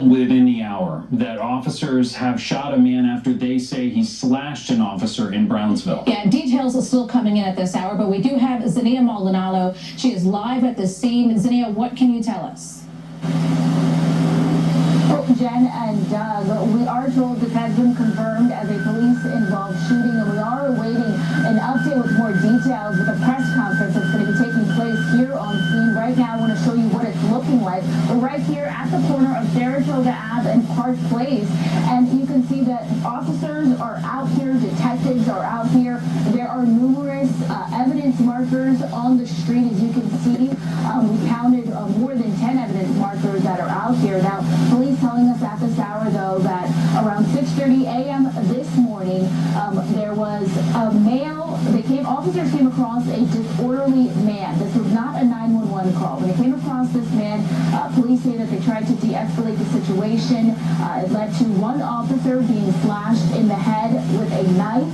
Within the hour that officers have shot a man after they say he slashed an officer in Brownsville. Yeah, details are still coming in at this hour, but we do have Zinnia Maldonado. She is live at the scene. Zinnia, what can you tell us? Well, Jen and Doug, we are told this has been confirmed as a police-involved shooting, and we are awaiting an update with more details with a press conference that's going to be taking place here on scene. Right now, I want to show you what it's looking like. We're right here at the corner of Saratoga Ave and Park Place, and you can see that officers are out here, detectives are out here. There are numerous evidence markers on the street, as you can see. We counted more than 10 evidence markers that are out here. Now, police telling us at this hour, though, that around 6:30 a.m. this morning, there was a male. Officers came across a disorderly man. This was not a 911 call. When they came across this man, police say that they tried to de-escalate the situation. It led to one officer being slashed in the head with a knife.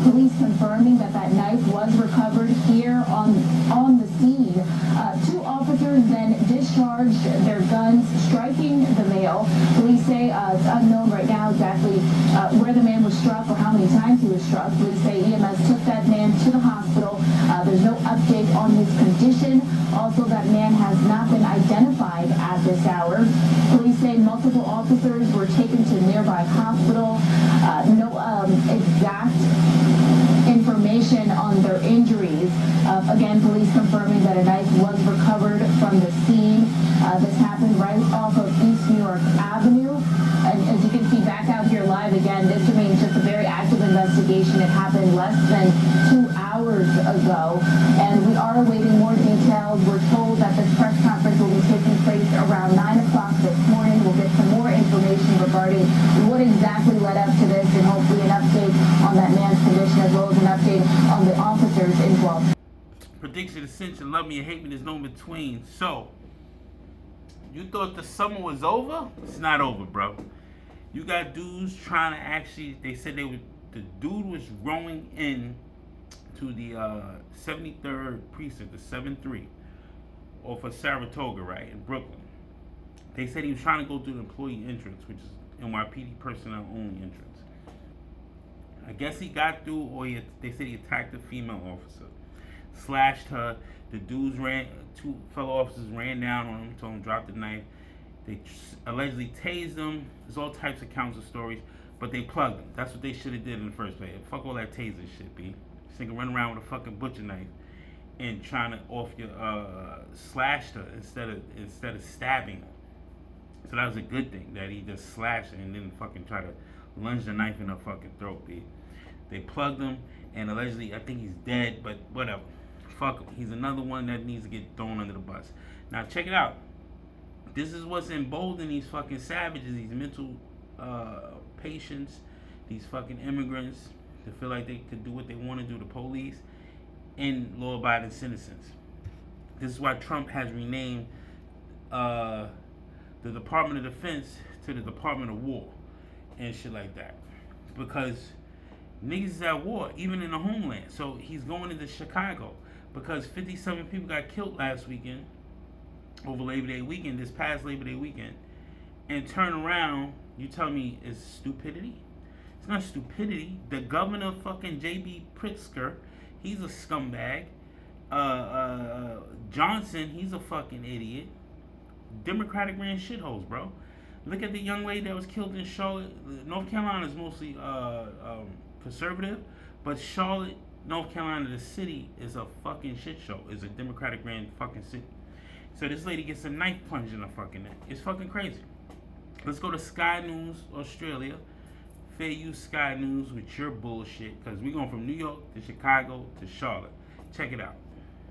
Police confirming that that knife was recovered here on the scene. Two officers then discharged their guns, striking the male. Police say it's unknown right now exactly where the man was struck or how many times he was struck. Police say EMS took that man to the hospital. There's no update on his condition. Also, that man has not been identified at this hour. Police say multiple officers were taken to a nearby hospital. No exact information on their injuries. Again, police confirming that a knife was recovered from the scene. This happened right off of East New York Avenue. And as you can see back out here live again, this remains just a very active investigation. It happened less than 2 hours ago. And we are awaiting more details. We're told that this press conference will be taking place around 9 o'clock this morning. We'll get some more information regarding what exactly led up to this and hopefully an update on that man's condition as well as an update on the officers involved. Prediction of Ascension, love me or hate me, there's no in between. So, you thought the summer was over? It's not over, bro. You got dudes trying to actually, they said the dude was rowing in to the 73rd precinct, the 7-3, off of Saratoga, right, in Brooklyn. They said he was trying to go through the employee entrance, which is NYPD personnel only entrance. I guess he got through, or they said he attacked a female officer, slashed her. The dudes two fellow officers ran down on him, told him drop the knife. They allegedly tased him. There's all types of counts of stories, but they plugged him. That's what they should have did in the first place. Fuck all that taser shit, B. This nigga run around with a fucking butcher knife and trying to slashed her instead of stabbing her. So that was a good thing that he just slashed her and didn't fucking try to lunge the knife in her fucking throat, B. They plugged him, and allegedly, I think he's dead, but whatever. Fuck him. He's another one that needs to get thrown under the bus. Now, check it out. This is what's emboldening these fucking savages, these mental patients, these fucking immigrants, to feel like they could do what they want to do to police and law-abiding citizens. This is why Trump has renamed the Department of Defense to the Department of War and shit like that. Because niggas is at war, even in the homeland. So he's going into Chicago because 57 people got killed last weekend, over Labor Day weekend, this past Labor Day weekend, and turn around, you tell me it's stupidity? It's not stupidity. The governor fucking J.B. Pritzker, he's a scumbag. Johnson, he's a fucking idiot. Democratic ran shitholes, bro. Look at the young lady that was killed in Charlotte. North Carolina is mostly conservative, but Charlotte, North Carolina, the city, is a fucking shit show. It's a Democratic ran fucking city. So this lady gets a knife plunged in her fucking neck. It's fucking crazy. Let's go to Sky News, Australia. Fair use Sky News with your bullshit, because we're going from New York to Chicago to Charlotte. Check it out.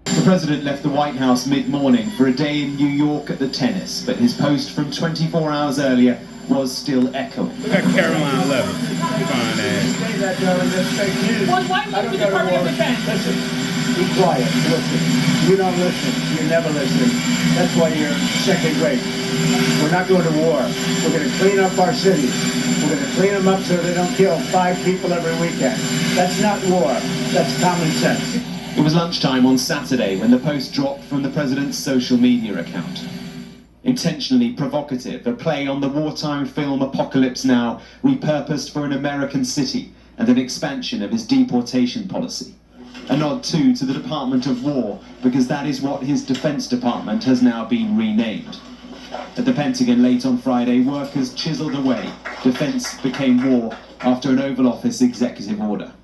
The president left the White House mid-morning for a day in New York at the tennis, but his post from 24 hours earlier was still echoing. We got Carolina 11. Fine ass. Say that, darling, that's fake news. Well, why not the Department of Defense? Listen, be quiet, listen. You don't listen, you're never listening. That's why you're second rate. We're not going to war. We're going to clean up our cities. We're going to clean them up so they don't kill 5 people every weekend. That's not war, that's common sense. It was lunchtime on Saturday when the post dropped from the president's social media account. Intentionally provocative, a play on the wartime film Apocalypse Now, repurposed for an American city, and an expansion of his deportation policy. A nod too to the Department of War, because that is what his Defense Department has now been renamed. At the Pentagon late on Friday, workers chiseled away. Defense became war after an Oval Office executive order.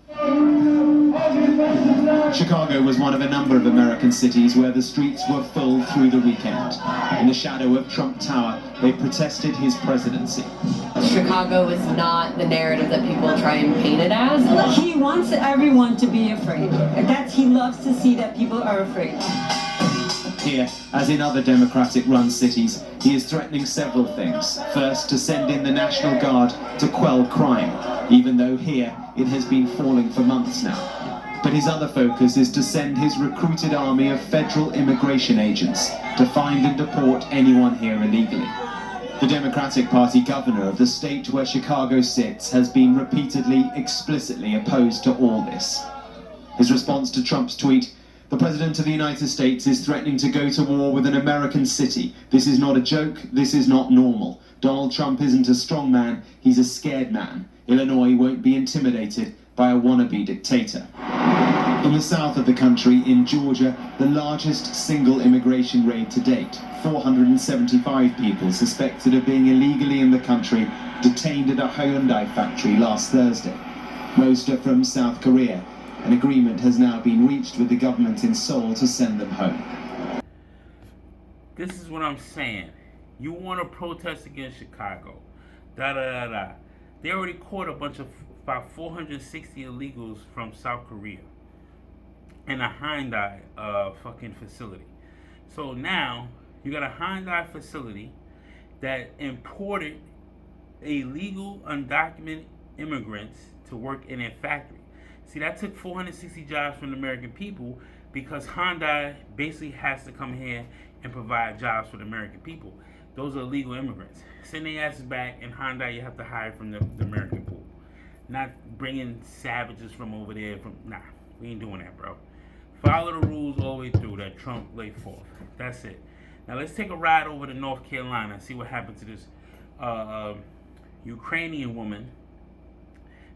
Chicago was one of a number of American cities where the streets were full through the weekend. In the shadow of Trump Tower, they protested his presidency. Chicago is not the narrative that people try and paint it as. He wants everyone to be afraid. He loves to see that people are afraid. Here, as in other Democratic-run cities, he is threatening several things. First, to send in the National Guard to quell crime, even though here it has been falling for months now. But his other focus is to send his recruited army of federal immigration agents to find and deport anyone here illegally. The Democratic Party governor of the state where Chicago sits has been repeatedly, explicitly opposed to all this. His response to Trump's tweet: "The President of the United States is threatening to go to war with an American city. This is not a joke. This is not normal. Donald Trump isn't a strong man. He's a scared man. Illinois won't be intimidated by a wannabe dictator." In the south of the country, in Georgia, the largest single immigration raid to date. 475 people suspected of being illegally in the country detained at a Hyundai factory last Thursday. Most are from South Korea. An agreement has now been reached with the government in Seoul to send them home. This is what I'm saying. You want to protest against Chicago. They already caught about 460 illegals from South Korea in a Hyundai fucking facility. So now you got a Hyundai facility that imported illegal, undocumented immigrants to work in their factory. See, that took 460 jobs from the American people because Hyundai basically has to come here and provide jobs for the American people. Those are illegal immigrants. Send their asses back, and Hyundai you have to hire from the American pool. Not bringing savages from over there. Nah, we ain't doing that, bro. Follow the rules all the way through that Trump laid forth. That's it. Now let's take a ride over to North Carolina and see what happened to this Ukrainian woman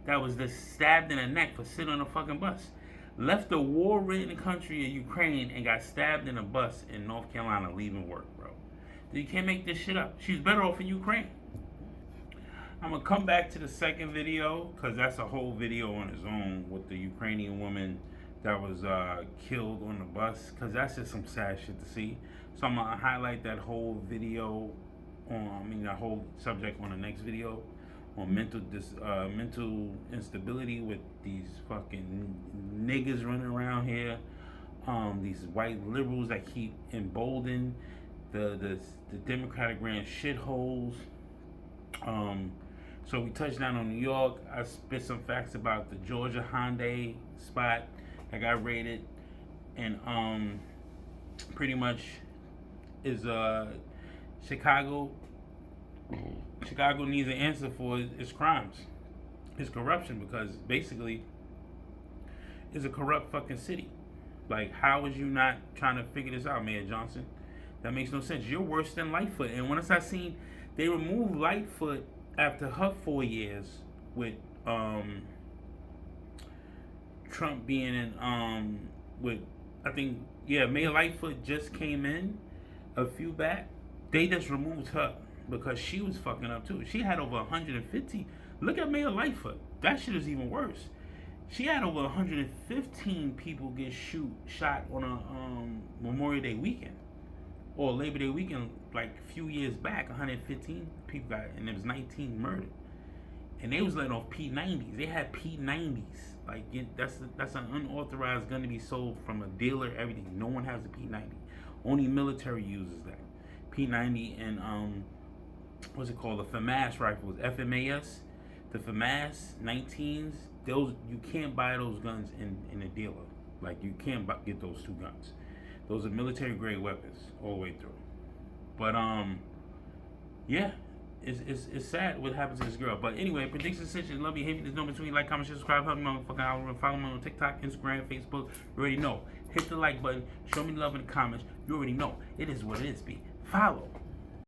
that was just stabbed in the neck for sitting on a fucking bus. Left the war-ridden country of Ukraine and got stabbed in a bus in North Carolina leaving work, bro. You can't make this shit up. She's better off in Ukraine. I'm gonna come back to the second video because that's a whole video on its own with the Ukrainian woman that was killed on the bus, because that's just some sad shit to see. So I'm gonna highlight that whole video that whole subject on the next video on mental instability with these fucking niggas running around here, these white liberals that keep emboldening the Democratic ran shitholes. So we touched down on New York. I spit some facts about the Georgia Hyundai spot that got raided, and pretty much is Chicago needs an answer for its crimes, its corruption, because basically it's a corrupt fucking city. Like, how is you not trying to figure this out, Mayor Johnson? That makes no sense. You're worse than Lightfoot. And once I seen they removed Lightfoot after her 4 years with Trump being in with, I think, yeah, Mayor Lightfoot just came in a few back. They just removed her because she was fucking up too. She had over 150. Look at Mayor Lightfoot. That shit is even worse. She had over 115 people get shot on a Memorial Day weekend or Labor Day weekend, like a few years back. 115 people got, and there was 19 murdered. And they was letting off P90s. They had P90s. Like, that's an unauthorized gun to be sold from a dealer. Everything. No one has a P90. Only military uses that. P90 and what's it called? The FAMAS rifles. FMAS. The FAMAS 19s. Those, you can't buy those guns in a dealer. Like, you can't get those two guns. Those are military grade weapons all the way through. But yeah, it's sad what happens to this girl. But anyway, predictions, decisions, love you, hate me. There's no between. Like, comment, share, subscribe, help me motherfucking algorithm. Follow me on TikTok, Instagram, Facebook. You already know. Hit the like button. Show me love in the comments. You already know. It is what it is. Be follow.